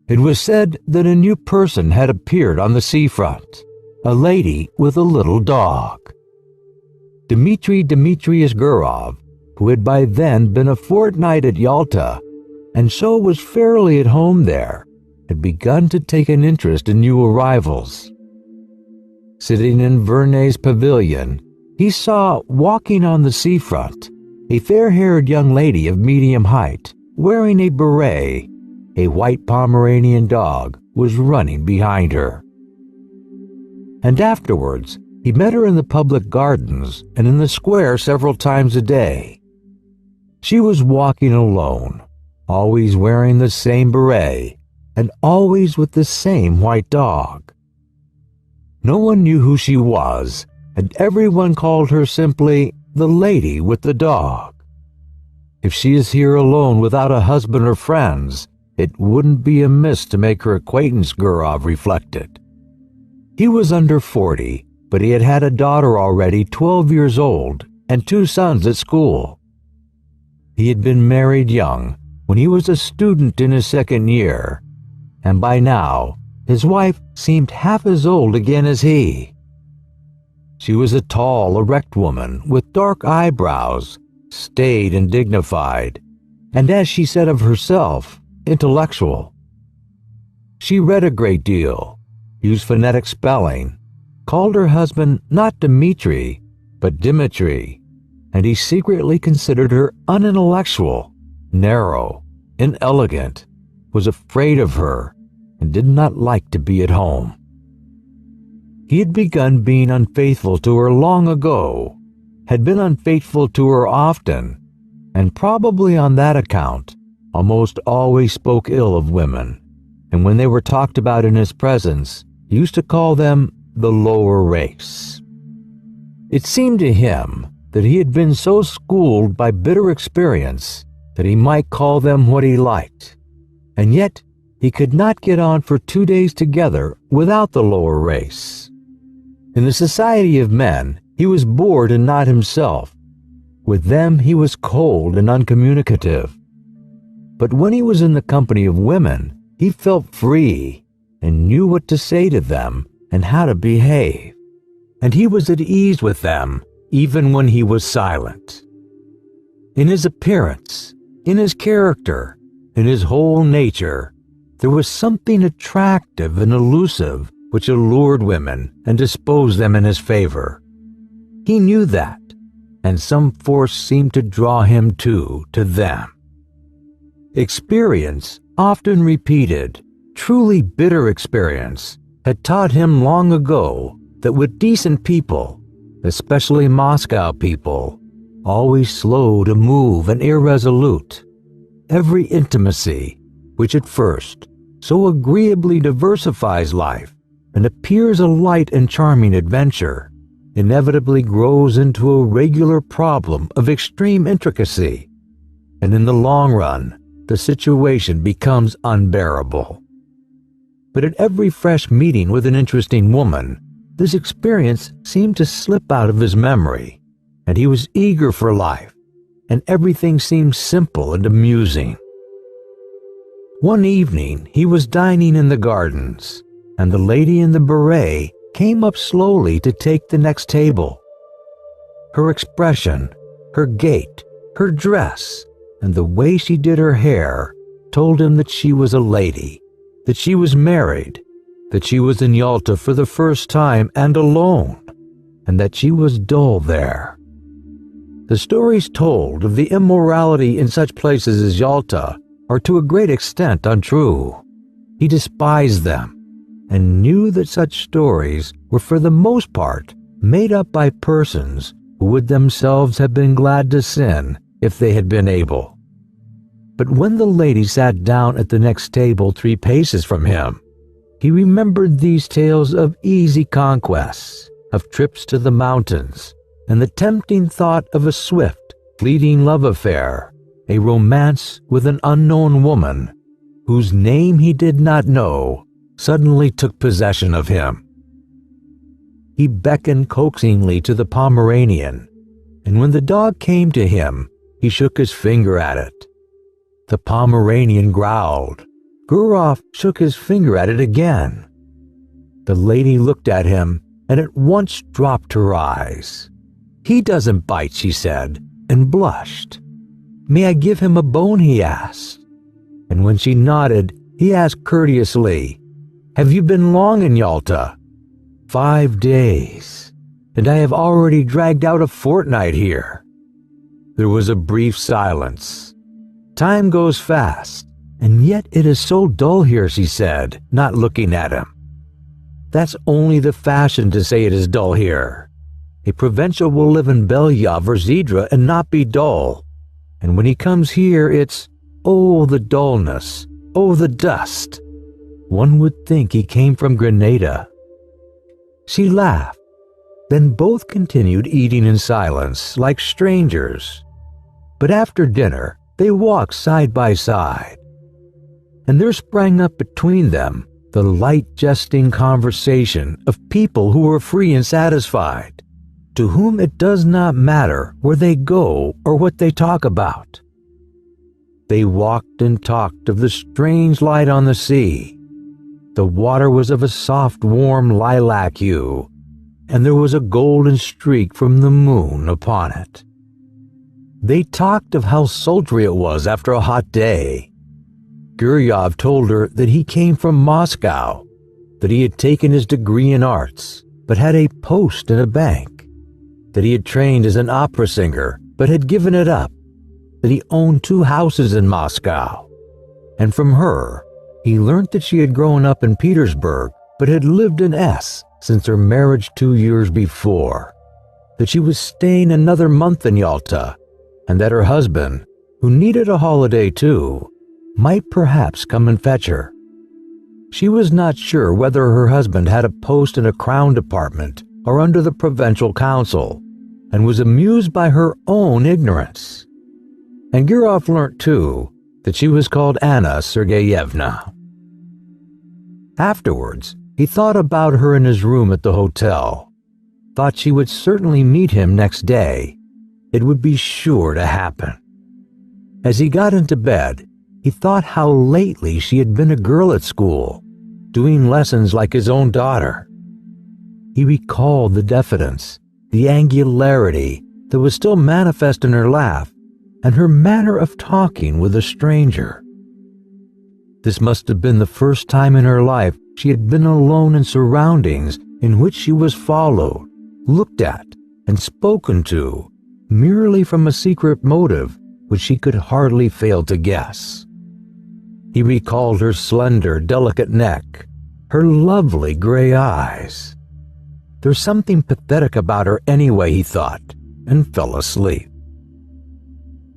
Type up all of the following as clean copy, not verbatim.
It was said that a new person had appeared on the seafront, a lady with a little dog. Dmitry Dmitrievich Gurov, who had by then been a fortnight at Yalta, and so was fairly at home there, had begun to take an interest in new arrivals. Sitting in Vernay's pavilion, he saw, walking on the seafront, a fair-haired young lady of medium height, wearing a beret. A white Pomeranian dog was running behind her. And afterwards, he met her in the public gardens and in the square several times a day. She was walking alone, always wearing the same beret, and always with the same white dog. No one knew who she was, and everyone called her simply the lady with the dog. If she is here alone without a husband or friends, it wouldn't be amiss to make her acquaintance, Gurov reflected. He was under 40, but he had had a daughter already 12 years old and 2 sons at school. He had been married young, when he was a student in his 2nd year, and by now his wife seemed half as old again as he. She was a tall, erect woman with dark eyebrows, staid and dignified, and as she said of herself, intellectual. She read a great deal, used phonetic spelling, called her husband not Dmitri, but Dimitri, and he secretly considered her unintellectual, narrow, inelegant, was afraid of her, and did not like to be at home. He had begun being unfaithful to her long ago, had been unfaithful to her often, and probably on that account almost always spoke ill of women, and when they were talked about in his presence, he used to call them the lower race. It seemed to him that he had been so schooled by bitter experience that he might call them what he liked, and yet he could not get on for 2 days together without the lower race. In the society of men, he was bored and not himself. With them he was cold and uncommunicative. But when he was in the company of women, he felt free and knew what to say to them and how to behave, and he was at ease with them even when he was silent. In his appearance, in his character, in his whole nature, there was something attractive and elusive which allured women and disposed them in his favor. He knew that, and some force seemed to draw him to them. Experience, often repeated, truly bitter experience, had taught him long ago that with decent people, especially Moscow people, always slow to move and irresolute, every intimacy, which at first so agreeably diversifies life and appears a light and charming adventure, inevitably grows into a regular problem of extreme intricacy, and in the long run, the situation becomes unbearable. But at every fresh meeting with an interesting woman, this experience seemed to slip out of his memory, and he was eager for life, and everything seemed simple and amusing. One evening he was dining in the gardens, and the lady in the beret came up slowly to take the next table. Her expression, her gait, her dress, and the way she did her hair told him that she was a lady, that she was married, that she was in Yalta for the first time and alone, and that she was dull there. The stories told of the immorality in such places as Yalta are to a great extent untrue. He despised them, and knew that such stories were for the most part made up by persons who would themselves have been glad to sin if they had been able. But when the lady sat down at the next table 3 paces from him, he remembered these tales of easy conquests, of trips to the mountains, and the tempting thought of a swift, fleeting love affair, a romance with an unknown woman, whose name he did not know, suddenly took possession of him. He beckoned coaxingly to the Pomeranian, and when the dog came to him, he shook his finger at it. The Pomeranian growled, Gurov shook his finger at it again. The lady looked at him and at once dropped her eyes. "He doesn't bite," she said, and blushed. "May I give him a bone?" he asked. And when she nodded, he asked courteously, "Have you been long in Yalta?" "5 days, and I have already dragged out a fortnight here." There was a brief silence. "Time goes fast, and yet it is so dull here," she said, not looking at him. "That's only the fashion to say it is dull here. A provincial will live in Belyav or Zidra and not be dull. And when he comes here, it's, oh, the dullness, oh, the dust. One would think he came from Grenada." She laughed. Then both continued eating in silence, like strangers. But after dinner, they walked side by side. And there sprang up between them the light jesting conversation of people who are free and satisfied, to whom it does not matter where they go or what they talk about. They walked and talked of the strange light on the sea. The water was of a soft, warm lilac hue, and there was a golden streak from the moon upon it. They talked of how sultry it was after a hot day. Guryov told her that he came from Moscow, that he had taken his degree in arts, but had a post in a bank, that he had trained as an opera singer, but had given it up, that he owned 2 houses in Moscow. And from her, he learnt that she had grown up in Petersburg, but had lived in S since her marriage 2 years before, that she was staying another month in Yalta, and that her husband, who needed a holiday too, might perhaps come and fetch her. She was not sure whether her husband had a post in a crown department or under the provincial council, and was amused by her own ignorance. And Gurov learnt too that she was called Anna Sergeyevna. Afterwards, he thought about her in his room at the hotel, thought she would certainly meet him next day. It would be sure to happen. As he got into bed, he thought how lately she had been a girl at school, doing lessons like his own daughter. He recalled the diffidence, the angularity that was still manifest in her laugh, and her manner of talking with a stranger. This must have been the first time in her life she had been alone in surroundings in which she was followed, looked at, and spoken to, merely from a secret motive which she could hardly fail to guess. He recalled her slender, delicate neck, her lovely gray eyes. There's something pathetic about her anyway, he thought, and fell asleep.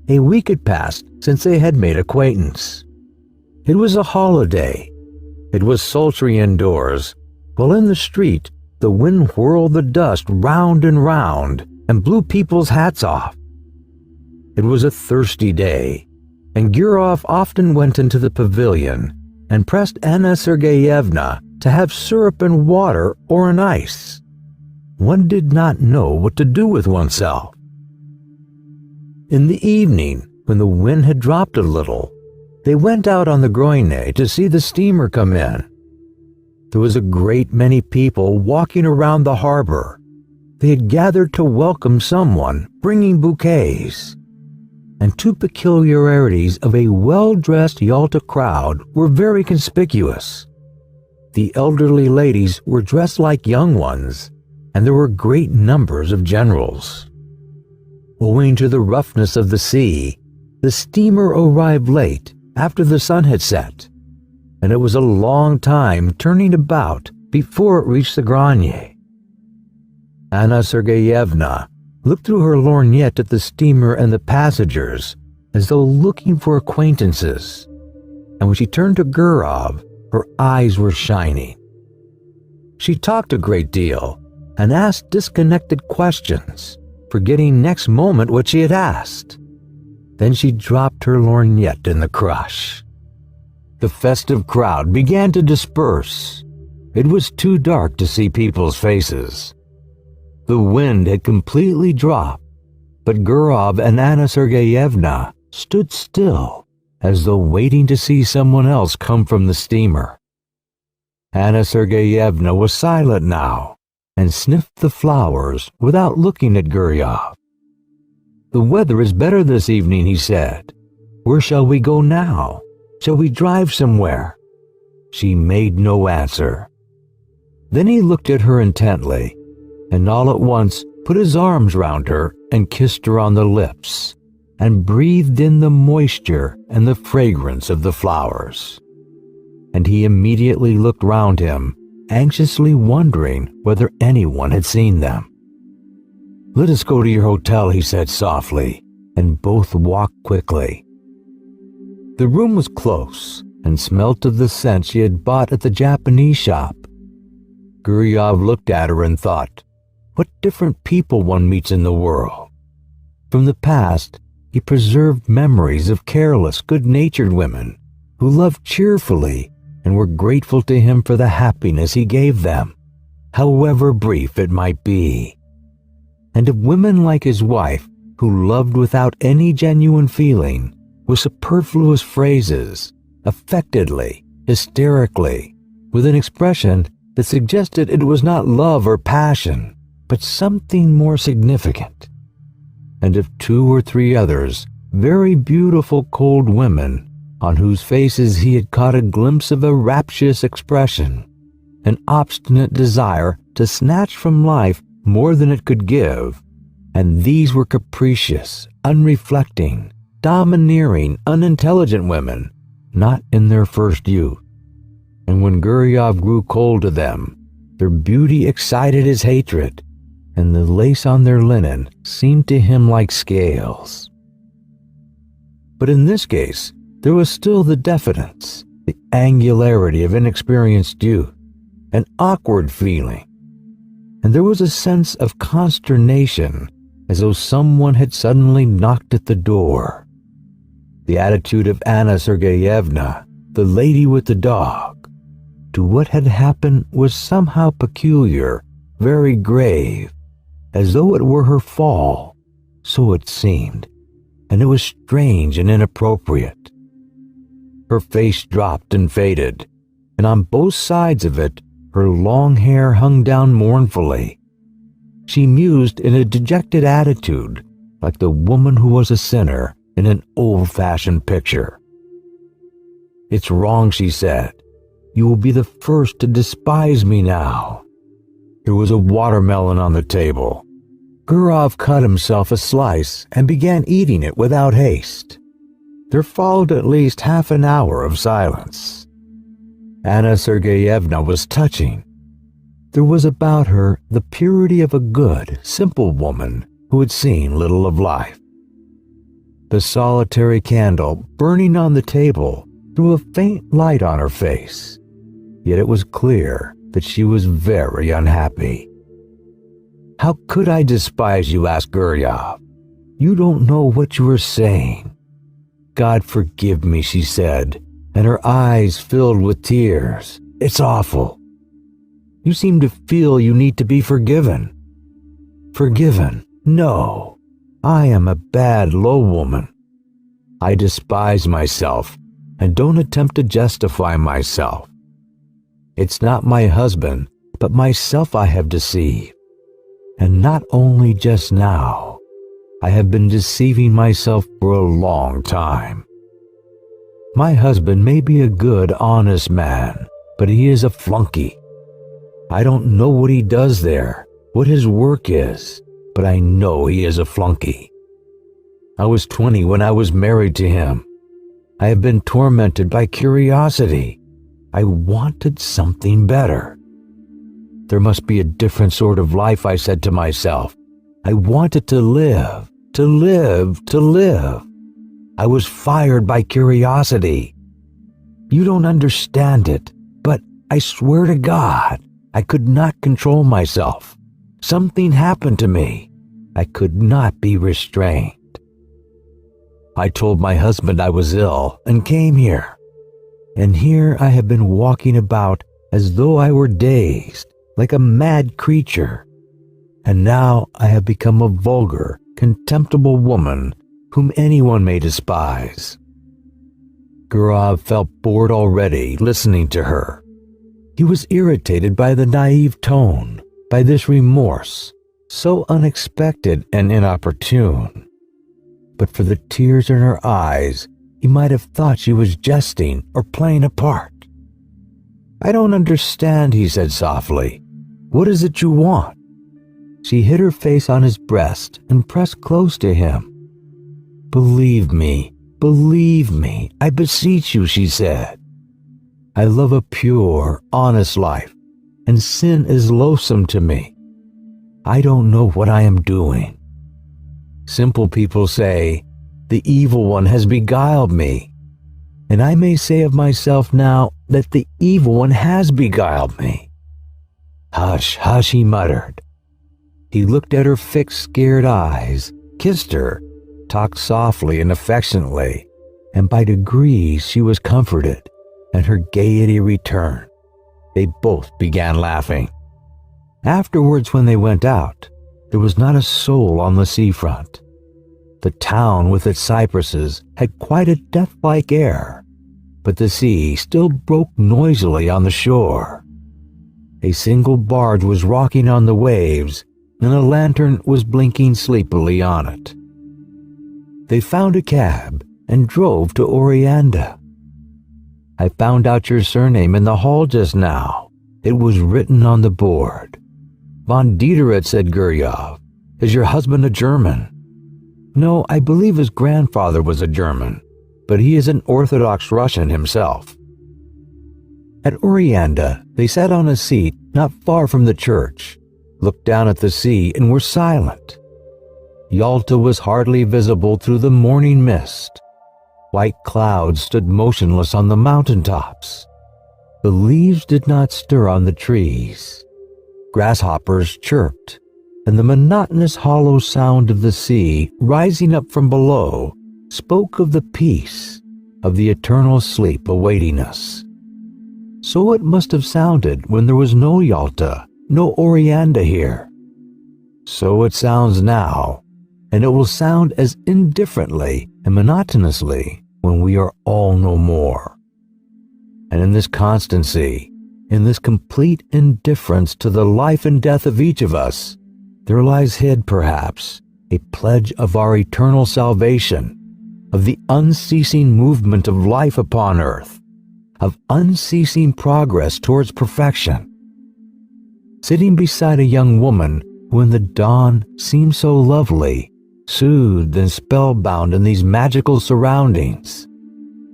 A week had passed since they had made acquaintance. It was a holiday. It was sultry indoors, while in the street the wind whirled the dust round and round and blew people's hats off. It was a thirsty day, and Gurov often went into the pavilion and pressed Anna Sergeyevna to have syrup and water or an ice. One did not know what to do with oneself. In the evening, when the wind had dropped a little, they went out on the Groine to see the steamer come in. There was a great many people walking around the harbor. They had gathered to welcome someone, bringing bouquets. And 2 peculiarities of a well-dressed Yalta crowd were very conspicuous. The elderly ladies were dressed like young ones, and there were great numbers of generals. Owing to the roughness of the sea, the steamer arrived late after the sun had set, and it was a long time turning about before it reached the Granier. Anna Sergeyevna looked through her lorgnette at the steamer and the passengers as though looking for acquaintances, and when she turned to Gurov, her eyes were shining. She talked a great deal and asked disconnected questions, forgetting next moment what she had asked. Then she dropped her lorgnette in the crush. The festive crowd began to disperse. It was too dark to see people's faces. The wind had completely dropped, but Gurov and Anna Sergeyevna stood still, as though waiting to see someone else come from the steamer. Anna Sergeyevna was silent now and sniffed the flowers without looking at Guryov. "The weather is better this evening," he said. "Where shall we go now? Shall we drive somewhere?" She made no answer. Then he looked at her intently, and all at once put his arms round her and kissed her on the lips, and breathed in the moisture and the fragrance of the flowers. And he immediately looked round him, anxiously wondering whether anyone had seen them. "Let us go to your hotel," he said softly, and both walked quickly. The room was close and smelt of the scent she had bought at the Japanese shop. Guryov looked at her and thought, what different people one meets in the world. From the past, he preserved memories of careless, good-natured women who loved cheerfully and were grateful to him for the happiness he gave them, however brief it might be. And of women like his wife who loved without any genuine feeling, with superfluous phrases, affectedly, hysterically, with an expression that suggested it was not love or passion, but something more significant. And of 2 or 3 others, very beautiful cold women, on whose faces he had caught a glimpse of a rapturous expression, an obstinate desire to snatch from life more than it could give, and these were capricious, unreflecting, domineering, unintelligent women, not in their first youth. And when Guryov grew cold to them, their beauty excited his hatred, and the lace on their linen seemed to him like scales. But in this case, there was still the diffidence, the angularity of inexperienced youth, an awkward feeling, and there was a sense of consternation as though someone had suddenly knocked at the door. The attitude of Anna Sergeyevna, the lady with the dog, to what had happened was somehow peculiar, very grave, as though it were her fall, so it seemed, and it was strange and inappropriate. Her face dropped and faded, and on both sides of it her long hair hung down mournfully. She mused in a dejected attitude, like the woman who was a sinner in an old-fashioned picture. "It's wrong," she said. "You will be the first to despise me now." There was a watermelon on the table. Gurov cut himself a slice and began eating it without haste. There followed at least half an hour of silence. Anna Sergeyevna was touching. There was about her the purity of a good, simple woman who had seen little of life. The solitary candle burning on the table threw a faint light on her face, yet it was clear that she was very unhappy. "How could I despise you?" asked Guryov. "You don't know what you are saying." "God forgive me," she said, and her eyes filled with tears. "It's awful. You seem to feel you need to be forgiven." "Forgiven? No. I am a bad, low woman. I despise myself and don't attempt to justify myself. It's not my husband, but myself I have deceived. And not only just now. I have been deceiving myself for a long time. My husband may be a good, honest man, but he is a flunky. I don't know what he does there, what his work is, but I know he is a flunky. I was 20 when I was married to him. I have been tormented by curiosity. I wanted something better. There must be a different sort of life, I said to myself. I wanted to live, to live, to live. I was fired by curiosity. You don't understand it, but I swear to God, I could not control myself. Something happened to me. I could not be restrained. I told my husband I was ill and came here. And here I have been walking about as though I were dazed, like a mad creature. And now I have become a vulgar, contemptible woman whom anyone may despise. Gurov felt bored already listening to her. He was irritated by the naive tone, by this remorse, so unexpected and inopportune. But for the tears in her eyes, he might have thought she was jesting or playing a part. "I don't understand," he said softly. "What is it you want?" She hid her face on his breast and pressed close to him. Believe me, I beseech you," she said. "I love a pure, honest life, and sin is loathsome to me. I don't know what I am doing. Simple people say, the evil one has beguiled me, and I may say of myself now that the evil one has beguiled me." "Hush, hush," he muttered. He looked at her fixed, scared eyes, kissed her, talked softly and affectionately, and by degrees she was comforted, and her gaiety returned. They both began laughing. Afterwards, when they went out, there was not a soul on the seafront. The town with its cypresses had quite a death-like air, but the sea still broke noisily on the shore. A single barge was rocking on the waves, and a lantern was blinking sleepily on it. They found a cab and drove to Oreanda. "I found out your surname in the hall just now. It was written on the board." "Von Diderot," said Guryov. "Is your husband a German?" "No, I believe his grandfather was a German, but he is an Orthodox Russian himself." At Oreanda, they sat on a seat not far from the church, looked down at the sea, and were silent. Yalta was hardly visible through the morning mist. White clouds stood motionless on the mountaintops. The leaves did not stir on the trees. Grasshoppers chirped, and the monotonous hollow sound of the sea rising up from below spoke of the peace, of the eternal sleep awaiting us. So it must have sounded when there was no Yalta, no Oreanda here. So it sounds now, and it will sound as indifferently and monotonously when we are all no more. And in this constancy, in this complete indifference to the life and death of each of us, there lies hid, perhaps, a pledge of our eternal salvation, of the unceasing movement of life upon earth, of unceasing progress towards perfection. Sitting beside a young woman who in the dawn seemed so lovely, soothed and spellbound in these magical surroundings,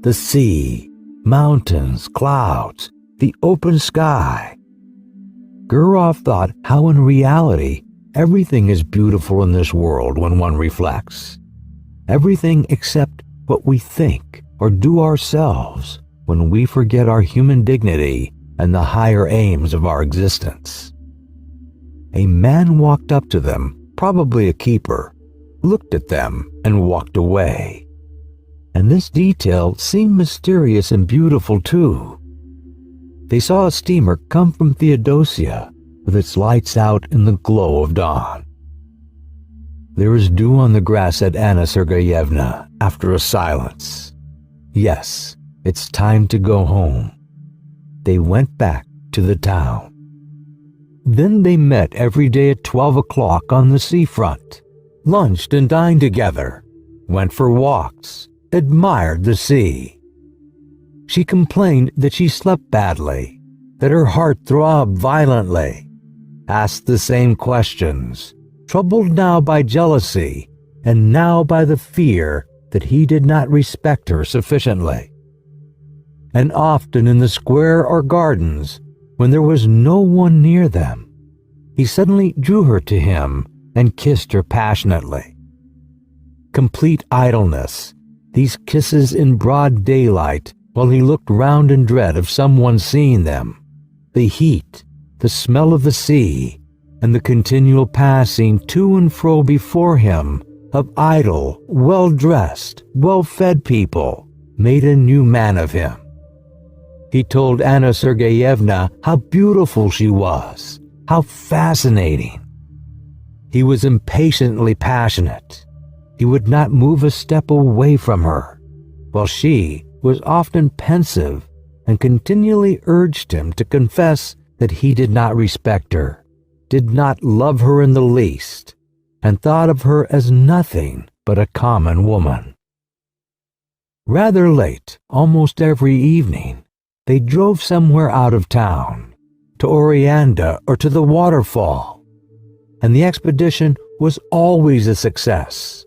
the sea, mountains, clouds, the open sky. Gurov thought how in reality everything is beautiful in this world when one reflects. Everything except what we think or do ourselves when we forget our human dignity and the higher aims of our existence. A man walked up to them, probably a keeper, looked at them, and walked away. And this detail seemed mysterious and beautiful too. They saw a steamer come from Theodosia with its lights out in the glow of dawn. "There is dew on the grass," said Anna Sergeyevna after a silence. "Yes, it's time to go home." They went back to the town. Then they met every day at 12 o'clock on the seafront, lunched and dined together, went for walks, admired the sea. She complained that she slept badly, that her heart throbbed violently, asked the same questions, troubled now by jealousy and now by the fear that he did not respect her sufficiently. And often in the square or gardens, when there was no one near them, he suddenly drew her to him and kissed her passionately. Complete idleness, these kisses in broad daylight while he looked round in dread of someone seeing them, the heat, the smell of the sea, and the continual passing to and fro before him of idle, well-dressed, well-fed people, made a new man of him. He told Anna Sergeyevna how beautiful she was, how fascinating. He was impatiently passionate. He would not move a step away from her, while she, was often pensive and continually urged him to confess that he did not respect her, did not love her in the least, and thought of her as nothing but a common woman. Rather late, almost every evening, they drove somewhere out of town, to Oreanda or to the waterfall, and the expedition was always a success.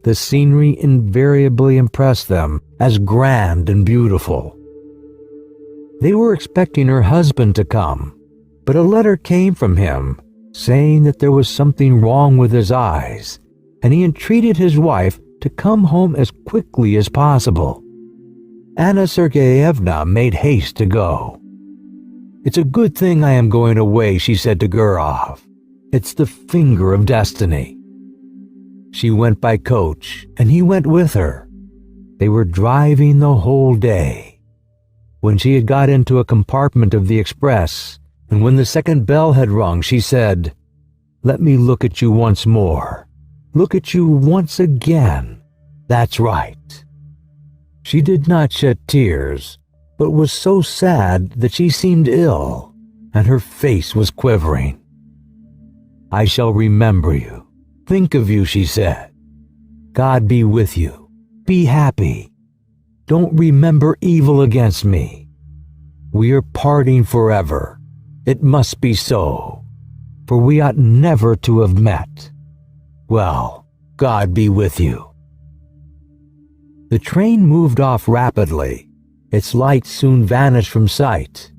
The scenery invariably impressed them as grand and beautiful. They were expecting her husband to come, but a letter came from him saying that there was something wrong with his eyes, and he entreated his wife to come home as quickly as possible. Anna Sergeyevna made haste to go. "It's a good thing I am going away," she said to Gurov. "It's the finger of destiny." She went by coach, and he went with her. They were driving the whole day. When she had got into a compartment of the express, and when the second bell had rung, she said, "Let me look at you once more. Look at you once again. That's right." She did not shed tears, but was so sad that she seemed ill, and her face was quivering. "I shall remember you, think of you," she said. "God be with you. Be happy. Don't remember evil against me. We are parting forever. It must be so, for we ought never to have met. Well, God be with you." The train moved off rapidly. Its lights soon vanished from sight,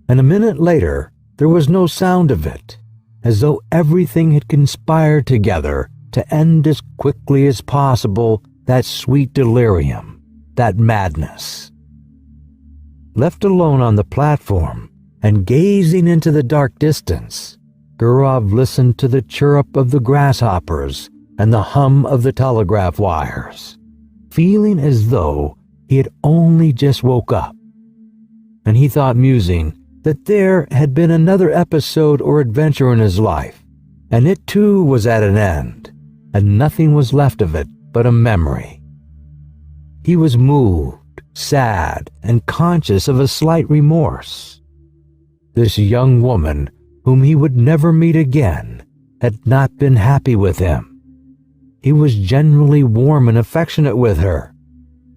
and a minute later there was no sound of it, as though everything had conspired together to end as quickly as possible that sweet delirium, that madness. Left alone on the platform and gazing into the dark distance, Gurov listened to the chirrup of the grasshoppers and the hum of the telegraph wires, feeling as though he had only just woke up. And he thought, musing, that there had been another episode or adventure in his life, and it too was at an end, and nothing was left of it but a memory. He was moved, sad, and conscious of a slight remorse. This young woman, whom he would never meet again, had not been happy with him. He was generally warm and affectionate with her,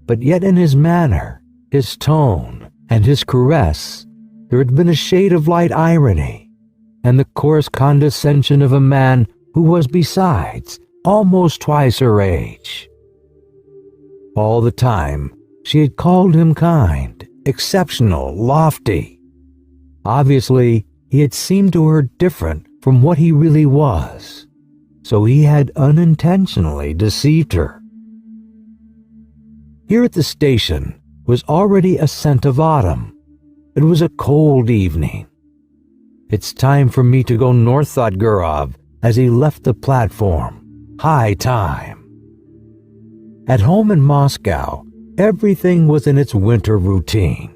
but yet in his manner, his tone, and his caress, there had been a shade of light irony, and the coarse condescension of a man who was besides almost twice her age. All the time, she had called him kind, exceptional, lofty. Obviously, he had seemed to her different from what he really was, so he had unintentionally deceived her. Here at the station was already a scent of autumn. It was a cold evening. "It's time for me to go north," thought Gurov as he left the platform. High time. At home in Moscow, everything was in its winter routine.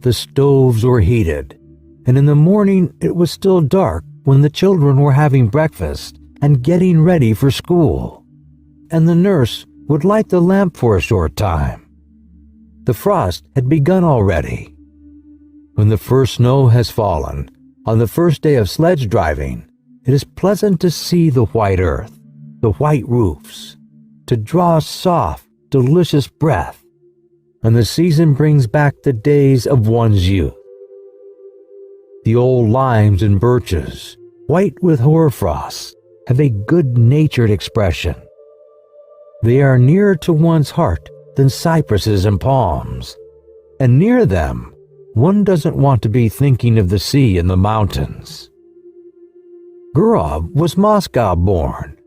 The stoves were heated, and in the morning it was still dark when the children were having breakfast and getting ready for school, and the nurse would light the lamp for a short time. The frost had begun already. When the first snow has fallen, on the first day of sledge driving, it is pleasant to see the white earth, the white roofs, to draw a soft, delicious breath, and the season brings back the days of one's youth. The old limes and birches, white with hoarfrost, have a good-natured expression. They are nearer to one's heart than cypresses and palms, and near them, one doesn't want to be thinking of the sea and the mountains. Gurov was Moscow-born.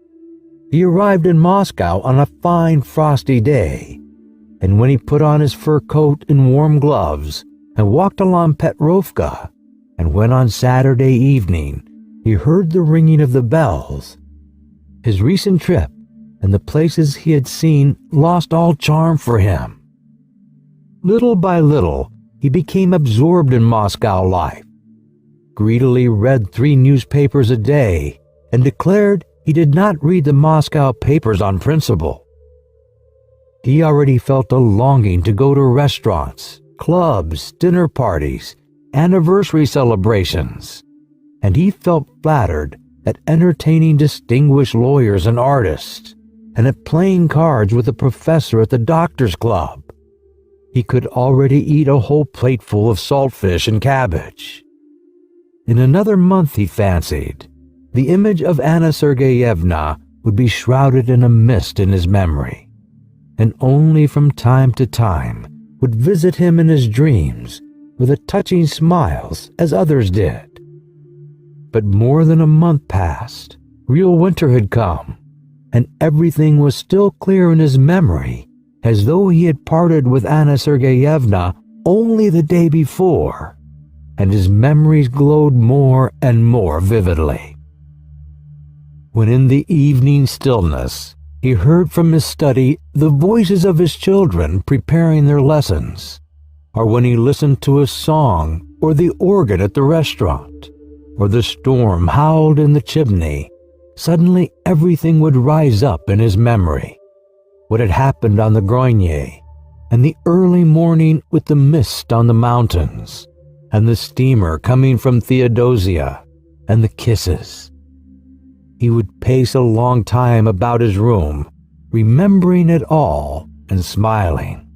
He arrived in Moscow on a fine frosty day, and when he put on his fur coat and warm gloves and walked along Petrovka, and when on Saturday evening he heard the ringing of the bells, his recent trip and the places he had seen lost all charm for him. Little by little, he became absorbed in Moscow life, greedily read 3 newspapers a day, and declared he did not read the Moscow papers on principle. He already felt a longing to go to restaurants, clubs, dinner parties, anniversary celebrations, and he felt flattered at entertaining distinguished lawyers and artists, and at playing cards with a professor at the doctor's club. He could already eat a whole plateful of saltfish and cabbage. In another month, he fancied, the image of Anna Sergeyevna would be shrouded in a mist in his memory, and only from time to time would visit him in his dreams with a touching smiles as others did. But more than a month passed, real winter had come, and everything was still clear in his memory, as though he had parted with Anna Sergeyevna only the day before, and his memories glowed more and more vividly. When in the evening stillness he heard from his study the voices of his children preparing their lessons, or when he listened to a song or the organ at the restaurant, or the storm howled in the chimney, suddenly everything would rise up in his memory. What had happened on the Grogne, and the early morning with the mist on the mountains, and the steamer coming from Theodosia, and the kisses. He would pace a long time about his room, remembering it all and smiling.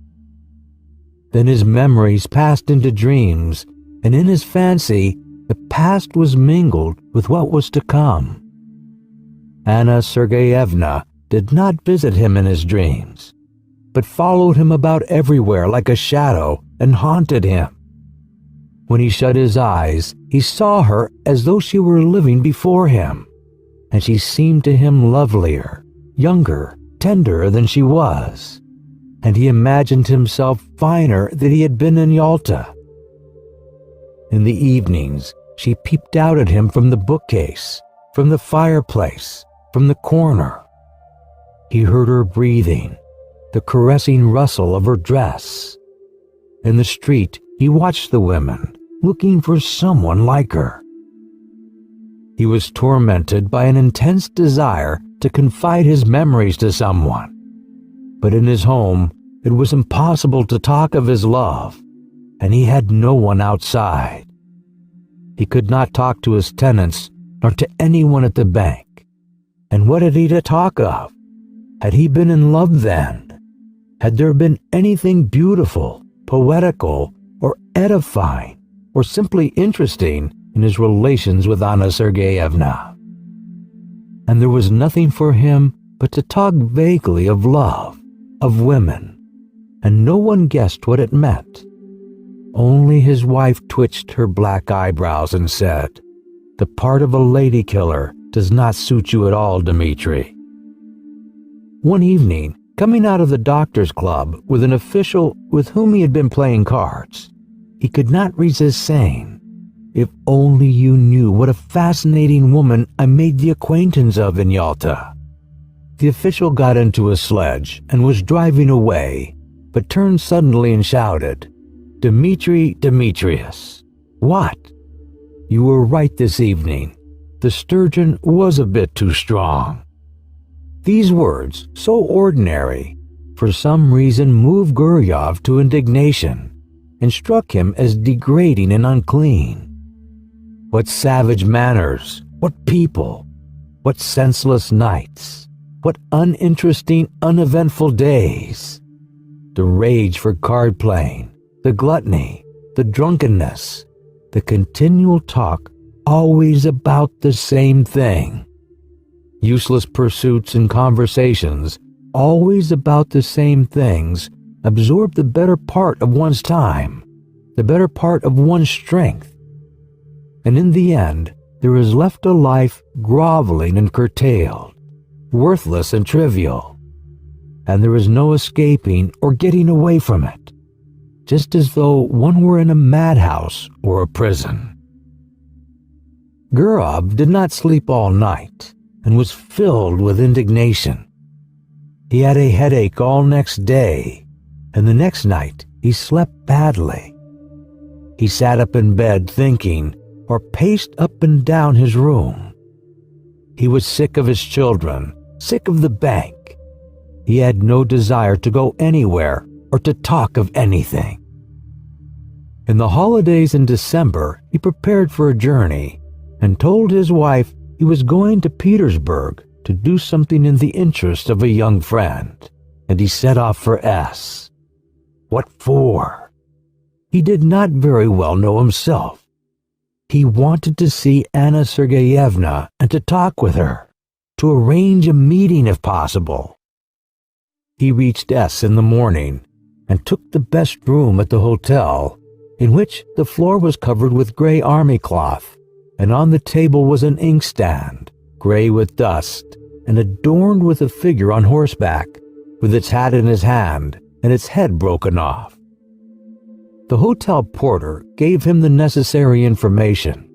Then his memories passed into dreams, and in his fancy the past was mingled with what was to come. Anna Sergeyevna did not visit him in his dreams, but followed him about everywhere like a shadow and haunted him. When he shut his eyes, he saw her as though she were living before him, and she seemed to him lovelier, younger, tenderer than she was, and he imagined himself finer than he had been in Yalta. In the evenings, she peeped out at him from the bookcase, from the fireplace, from the corner. He heard her breathing, the caressing rustle of her dress. In the street, he watched the women, looking for someone like her. He was tormented by an intense desire to confide his memories to someone, but in his home it was impossible to talk of his love, and he had no one outside. He could not talk to his tenants nor to anyone at the bank. And what had he to talk of? Had he been in love then? Had there been anything beautiful, poetical, or edifying, or simply interesting in his relations with Anna Sergeyevna? And there was nothing for him but to talk vaguely of love, of women, and no one guessed what it meant. Only his wife twitched her black eyebrows and said, "The part of a lady killer does not suit you at all, Dmitri." One evening, coming out of the doctor's club with an official with whom he had been playing cards, he could not resist saying, "If only you knew what a fascinating woman I made the acquaintance of in Yalta." The official got into a sledge and was driving away, but turned suddenly and shouted, "Dmitri Demetrius, what? You were right this evening. The sturgeon was a bit too strong." These words, so ordinary, for some reason moved Guryov to indignation and struck him as degrading and unclean. What savage manners, what people, what senseless nights, what uninteresting, uneventful days. The rage for card playing, the gluttony, the drunkenness, the continual talk always about the same thing. Useless pursuits and conversations, always about the same things, absorb the better part of one's time, the better part of one's strength. And in the end, there is left a life groveling and curtailed, worthless and trivial, and there is no escaping or getting away from it, just as though one were in a madhouse or a prison. Gurov did not sleep all night and was filled with indignation. He had a headache all next day, and the next night he slept badly. He sat up in bed thinking, or paced up and down his room. He was sick of his children, sick of the bank. he had no desire to go anywhere or to talk of anything. In the holidays in December, he prepared for a journey and told his wife he was going to Petersburg to do something in the interest of a young friend, and he set off for S. What for? He did not very well know himself. He wanted to see Anna Sergeyevna and to talk with her, to arrange a meeting if possible. He reached S in the morning and took the best room at the hotel, in which the floor was covered with gray army cloth, and on the table was an inkstand, gray with dust, and adorned with a figure on horseback, with its hat in his hand and its head broken off. The hotel porter gave him the necessary information.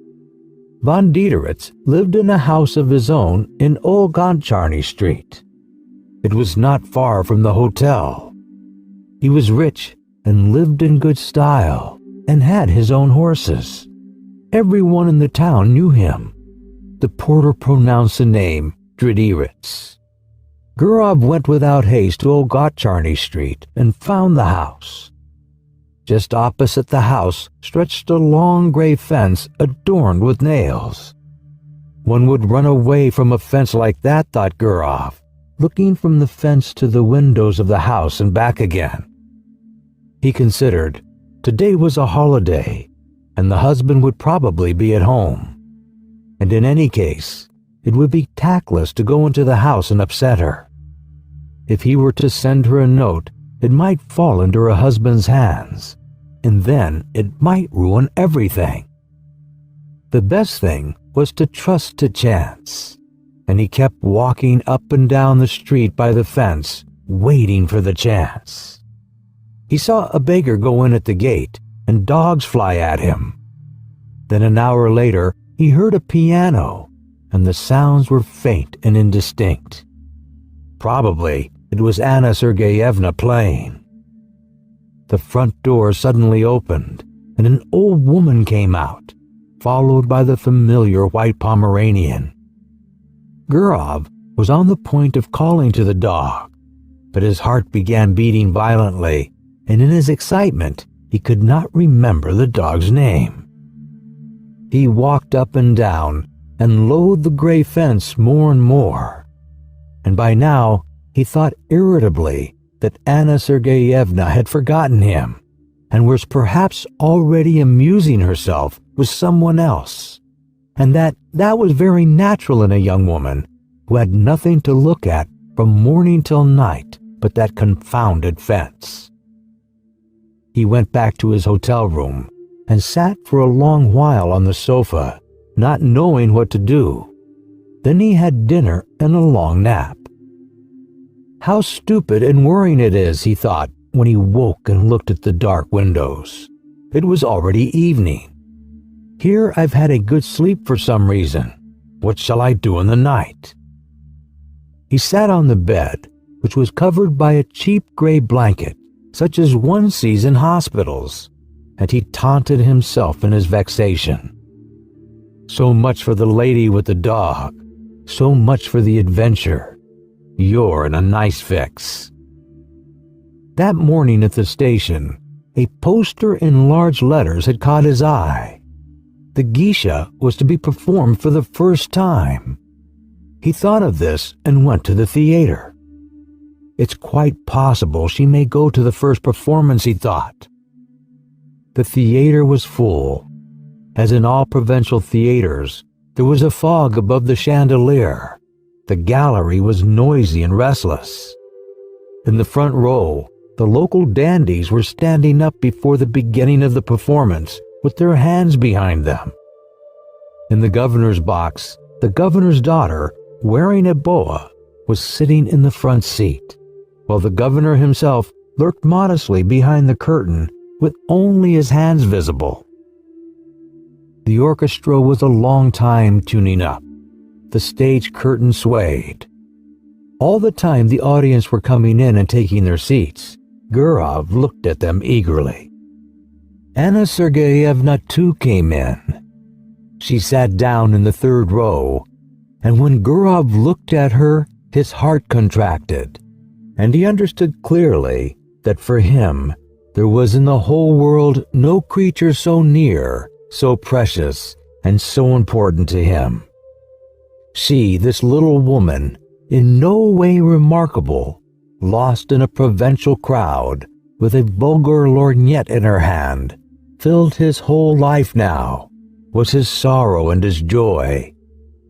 Von Diederitz lived in a house of his own in Old Gontcharny Street. It was not far from the hotel. He was rich and lived in good style and had his own horses. Everyone in the town knew him. The porter pronounced the name Diederitz. Gurov went without haste to Old Gontcharny Street and found the house. Just opposite the house stretched a long gray fence adorned with nails. One would run away from a fence like that, thought Gurov, looking from the fence to the windows of the house and back again. He considered today was a holiday, and the husband would probably be at home. And in any case, it would be tactless to go into the house and upset her. If he were to send her a note, it might fall into her husband's hands, and then it might ruin everything. The best thing was to trust to chance, and he kept walking up and down the street by the fence, waiting for the chance. He saw a beggar go in at the gate, and dogs fly at him. Then an hour later, he heard a piano, and the sounds were faint and indistinct. Probably it was Anna Sergeyevna playing. The front door suddenly opened, and an old woman came out, followed by the familiar white Pomeranian. Gurov was on the point of calling to the dog, but his heart began beating violently, and in his excitement, he could not remember the dog's name. He walked up and down and loathed the gray fence more and more, and by now he thought irritably that Anna Sergeyevna had forgotten him and was perhaps already amusing herself with someone else, and that was very natural in a young woman who had nothing to look at from morning till night but that confounded fence. He went back to his hotel room and sat for a long while on the sofa, not knowing what to do. Then he had dinner and a long nap. How stupid and worrying it is, he thought, when he woke and looked at the dark windows. It was already evening. Here I've had a good sleep for some reason. What shall I do in the night? He sat on the bed, which was covered by a cheap gray blanket, such as one sees in hospitals, and he taunted himself in his vexation. So much for the lady with the dog, so much for the adventure. You're in a nice fix. That morning at the station, a poster in large letters had caught his eye. The geisha was to be performed for the first time. He thought of this and went to the theater. It's quite possible she may go to the first performance, he thought. The theater was full. As in all provincial theaters, there was a fog above the chandelier. The gallery was noisy and restless. In the front row, the local dandies were standing up before the beginning of the performance with their hands behind them. In the governor's box, the governor's daughter, wearing a boa, was sitting in the front seat, while the governor himself lurked modestly behind the curtain with only his hands visible. The orchestra was a long time tuning up. The stage curtain swayed. All the time the audience were coming in and taking their seats, Gurov looked at them eagerly. Anna Sergeyevna too came in. She sat down in the third row, and when Gurov looked at her, his heart contracted. and he understood clearly that for him there was in the whole world no creature so near, so precious, and so important to him. She, this little woman, in no way remarkable, lost in a provincial crowd, with a vulgar lorgnette in her hand, filled his whole life now, was his sorrow and his joy,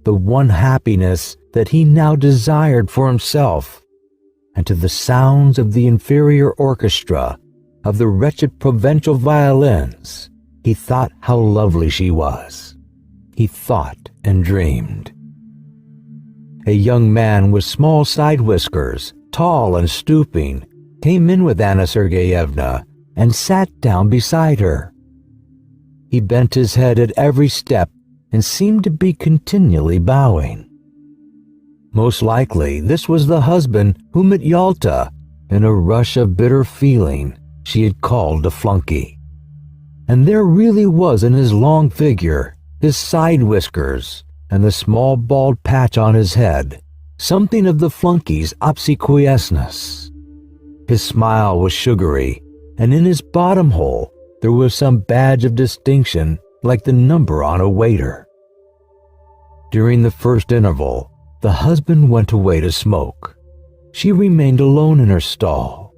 the one happiness that he now desired for himself. And to the sounds of the inferior orchestra, of the wretched provincial violins, he thought how lovely she was. He thought and dreamed. A young man with small side whiskers, tall and stooping, came in with Anna Sergeyevna and sat down beside her. He bent his head at every step and seemed to be continually bowing. Most likely this was the husband whom at Yalta, in a rush of bitter feeling, she had called a flunky. And there really was in his long figure, his side whiskers, and the small bald patch on his head, something of the flunky's obsequiousness. His smile was sugary, and in his bottom hole there was some badge of distinction like the number on a waiter. During the first interval, the husband went away to smoke. She remained alone in her stall.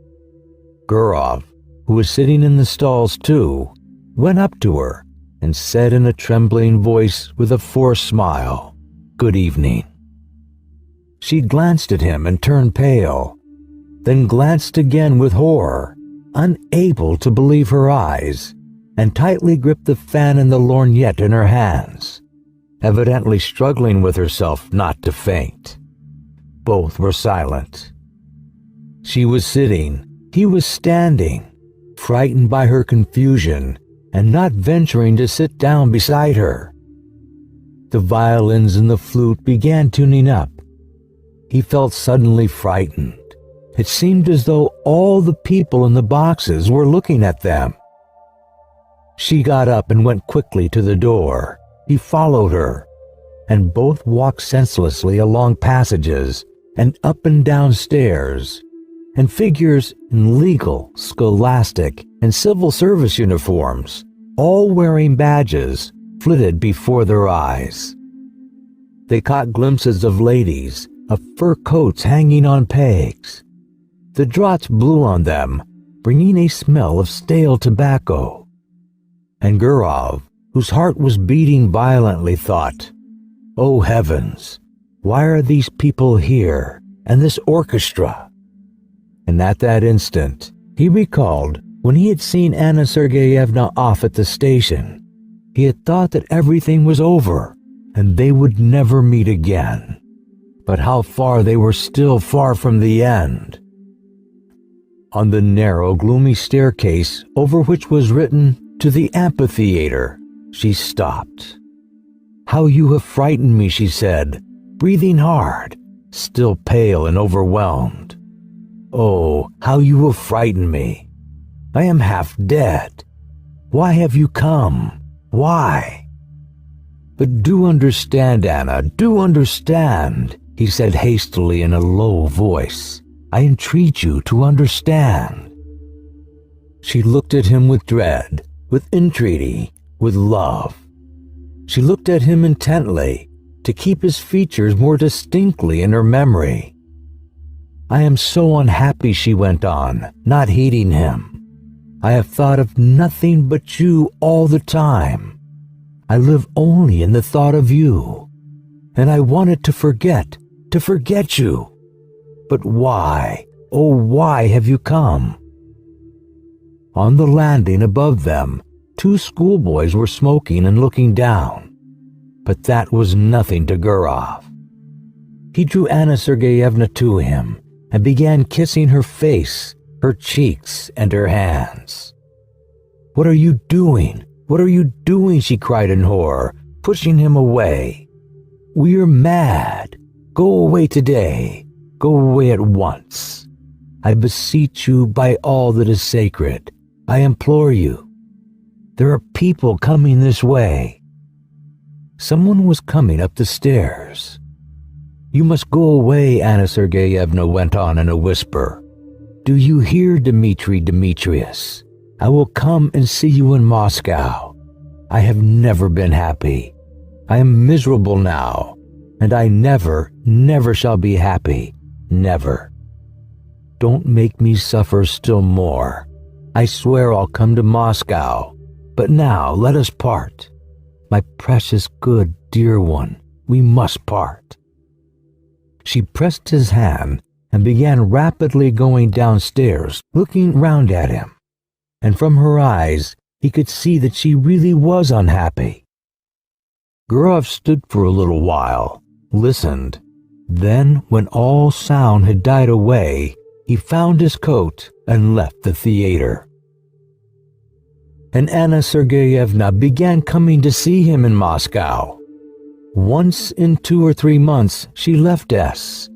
Gurov, who was sitting in the stalls too, went up to her and said in a trembling voice with a forced smile, "Good evening." She glanced at him and turned pale, then glanced again with horror, unable to believe her eyes, and tightly gripped the fan and the lorgnette in her hands, evidently struggling with herself not to faint. Both were silent. She was sitting, he was standing, frightened by her confusion, and not venturing to sit down beside her. The violins and the flute began tuning up. He felt suddenly frightened. It seemed as though all the people in the boxes were looking at them. She got up and went quickly to the door. He followed her, and both walked senselessly along passages and up and down stairs, and figures in legal, scholastic, and civil service uniforms, all wearing badges, flitted before their eyes. They caught glimpses of ladies, of fur coats hanging on pegs. The draughts blew on them, bringing a smell of stale tobacco. And Gurov, whose heart was beating violently, thought, "Oh heavens, why are these people here, and this orchestra?" And at that instant, he recalled when he had seen Anna Sergeyevna off at the station. He had thought that everything was over, and they would never meet again. But how far they were still far from the end. On the narrow, gloomy staircase over which was written, "To the amphitheater," she stopped. "How you have frightened me," she said, breathing hard, still pale and overwhelmed. "Oh, how you have frightened me. I am half dead. Why have you come? Why?" "But do understand, Anna, do understand," he said hastily in a low voice. "I entreat you to understand." She looked at him with dread, with entreaty, with love. She looked at him intently, to keep his features more distinctly in her memory. "I am so unhappy," she went on, not heeding him. "I have thought of nothing but you all the time. I live only in the thought of you. And I wanted to forget you. But why, oh why have you come?" On the landing above them, two schoolboys were smoking and looking down. But that was nothing to Gurov. He drew Anna Sergeyevna to him and began kissing her face, her cheeks, and her hands. "What are you doing? What are you doing?" she cried in horror, pushing him away. "We're mad. Go away today. Go away at once. I beseech you by all that is sacred. I implore you. There are people coming this way." Someone was coming up the stairs. "You must go away," Anna Sergeyevna went on in a whisper. "Do you hear, Dmitri Dmitrius? I will come and see you in Moscow. I have never been happy. I am miserable now, and I never, never shall be happy. Never. Don't make me suffer still more. I swear I'll come to Moscow. But now let us part. My precious, good, dear one, we must part." She pressed his hand and began rapidly going downstairs, looking round at him. And from her eyes, he could see that she really was unhappy. Gurov stood for a little while, listened. Then, when all sound had died away, he found his coat and left the theater. And Anna Sergeyevna began coming to see him in Moscow. Once in 2 or 3 months, she left S,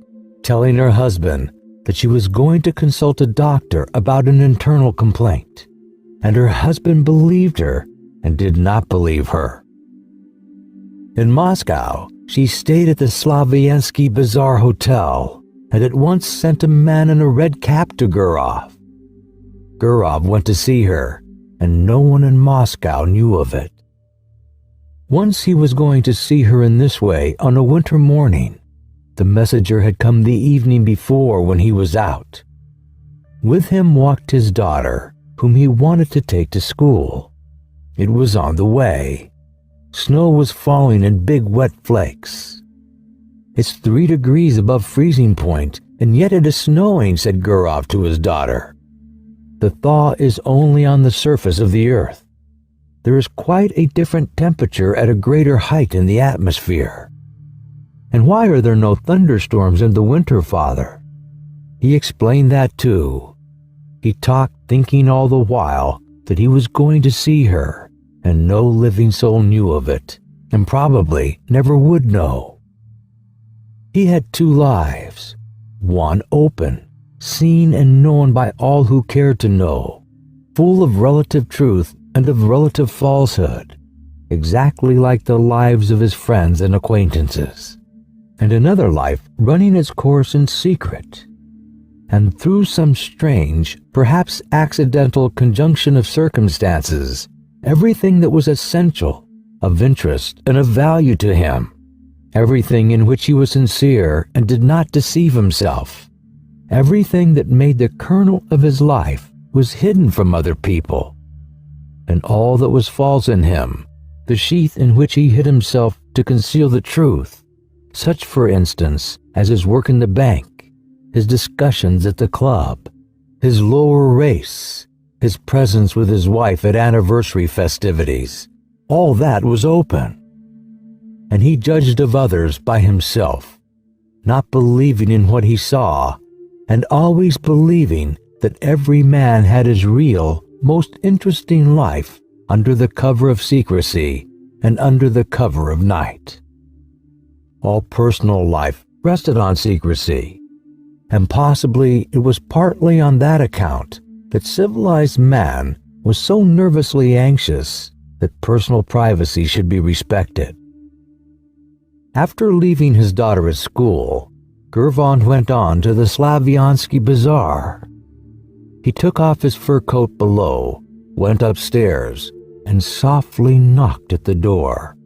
telling her husband that she was going to consult a doctor about an internal complaint, and her husband believed her and did not believe her. In Moscow, she stayed at the Slaviansky Bazaar Hotel and at once sent a man in a red cap to Gurov. Gurov went to see her, and no one in Moscow knew of it. Once he was going to see her in this way on a winter morning. The messenger had come the evening before when he was out. With him walked his daughter, whom he wanted to take to school. It was on the way. Snow was falling in big wet flakes. "It's 3 degrees above freezing point, and yet it is snowing," said Gurov to his daughter. "The thaw is only on the surface of the earth. There is quite a different temperature at a greater height in the atmosphere." "And why are there no thunderstorms in the winter, Father?" He explained that too. He talked, thinking all the while that he was going to see her, and no living soul knew of it, and probably never would know. He had 2 lives, one open, seen and known by all who cared to know, full of relative truth and of relative falsehood, exactly like the lives of his friends and acquaintances, and another life running its course in secret. And through some strange, perhaps accidental conjunction of circumstances, everything that was essential, of interest, and of value to him, everything in which he was sincere and did not deceive himself, everything that made the kernel of his life was hidden from other people, and all that was false in him, the sheath in which he hid himself to conceal the truth, such, for instance, as his work in the bank, his discussions at the club, his lower race, his presence with his wife at anniversary festivities, all that was open. And he judged of others by himself, not believing in what he saw, and always believing that every man had his real, most interesting life under the cover of secrecy and under the cover of night. All personal life rested on secrecy, and possibly it was partly on that account that civilized man was so nervously anxious that personal privacy should be respected. After leaving his daughter at school, Gurvon went on to the Slaviansky Bazaar. He took off his fur coat below, went upstairs, and softly knocked at the door.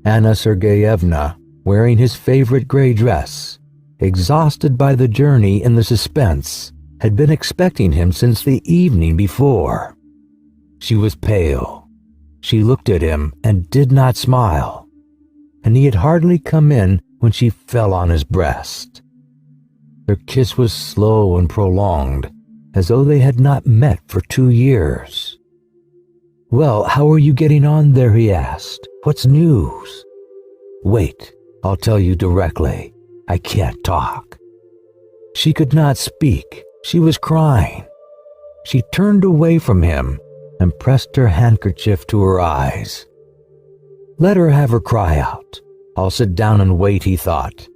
Anna Sergeyevna, wearing his favorite gray dress, exhausted by the journey and the suspense, had been expecting him since the evening before. She was pale. She looked at him and did not smile, and he had hardly come in when she fell on his breast. Their kiss was slow and prolonged, as though they had not met for 2 years. "Well, how are you getting on there?" he asked. "What's news?" "Wait, I'll tell you directly. I can't talk." She could not speak. She was crying. She turned away from him and pressed her handkerchief to her eyes. Let her have her cry out. I'll sit down and wait, he thought,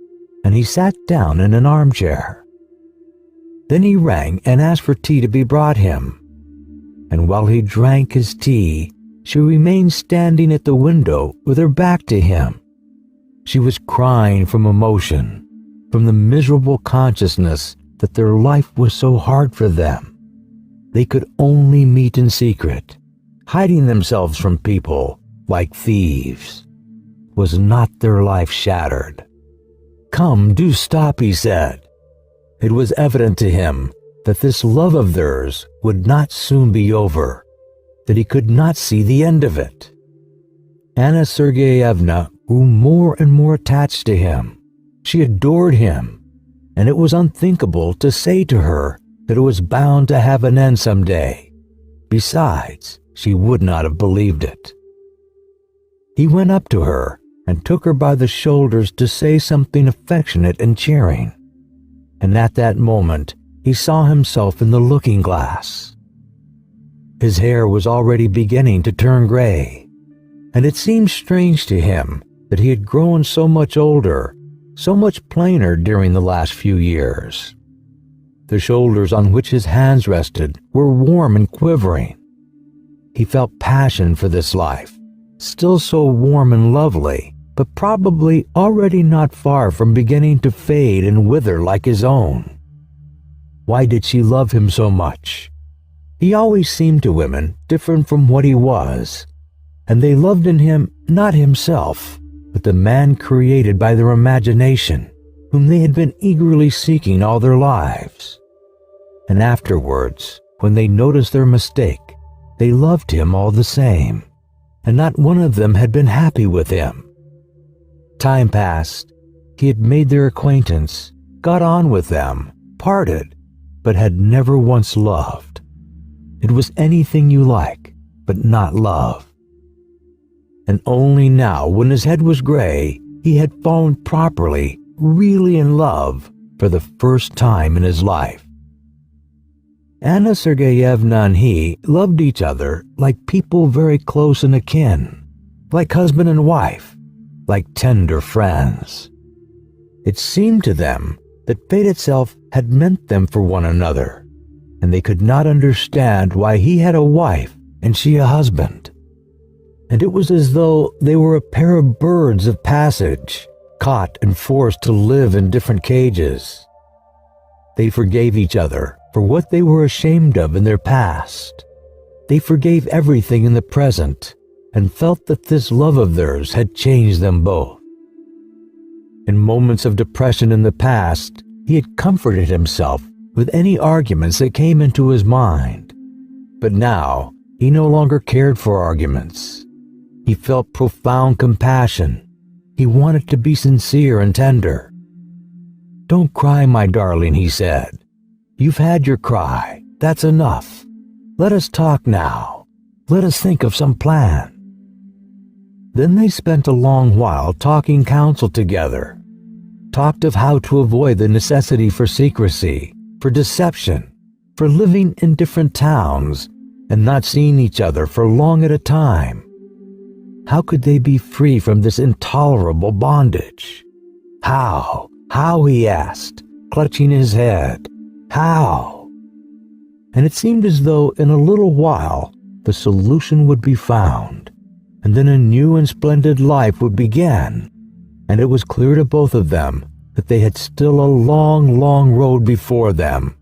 and he sat down in an armchair. Then he rang and asked for tea to be brought him, and while he drank his tea, she remained standing at the window with her back to him. She was crying from emotion, from the miserable consciousness that their life was so hard for them. They could only meet in secret, hiding themselves from people like thieves. Was not their life shattered? "Come, do stop," he said. It was evident to him that this love of theirs would not soon be over, that he could not see the end of it. Anna Sergeyevna grew more and more attached to him. She adored him, and it was unthinkable to say to her that it was bound to have an end someday. Besides, she would not have believed it. He went up to her and took her by the shoulders to say something affectionate and cheering. And at that moment, he saw himself in the looking glass. His hair was already beginning to turn gray, and it seemed strange to him that he had grown so much older, so much plainer during the last few years. The shoulders on which his hands rested were warm and quivering. He felt passion for this life, still so warm and lovely, but probably already not far from beginning to fade and wither like his own. Why did she love him so much? He always seemed to women different from what he was, and they loved in him not himself, but the man created by their imagination, whom they had been eagerly seeking all their lives. And afterwards, when they noticed their mistake, they loved him all the same, and not one of them had been happy with him. Time passed. He had made their acquaintance, got on with them, parted, but had never once loved. It was anything you like, but not love. And only now, when his head was gray, he had fallen properly, really in love for the first time in his life. Anna Sergeyevna and he loved each other like people very close and akin, like husband and wife, like tender friends. It seemed to them that fate itself had meant them for one another, and they could not understand why he had a wife and she a husband. And it was as though they were a pair of birds of passage, caught and forced to live in different cages. They forgave each other for what they were ashamed of in their past. They forgave everything in the present and felt that this love of theirs had changed them both. In moments of depression in the past, he had comforted himself with any arguments that came into his mind. But now, he no longer cared for arguments. He felt profound compassion. He wanted to be sincere and tender. "Don't cry, my darling," he said. "You've had your cry. That's enough. Let us talk now. Let us think of some plan." Then they spent a long while talking counsel together, talked of how to avoid the necessity for secrecy, for deception, for living in different towns and not seeing each other for long at a time. How could they be free from this intolerable bondage? How, he asked, clutching his head. How? And it seemed as though in a little while the solution would be found, and then a new and splendid life would begin. And it was clear to both of them that they had still a long, long road before them,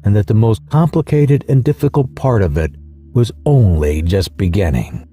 and that the most complicated and difficult part of it was only just beginning.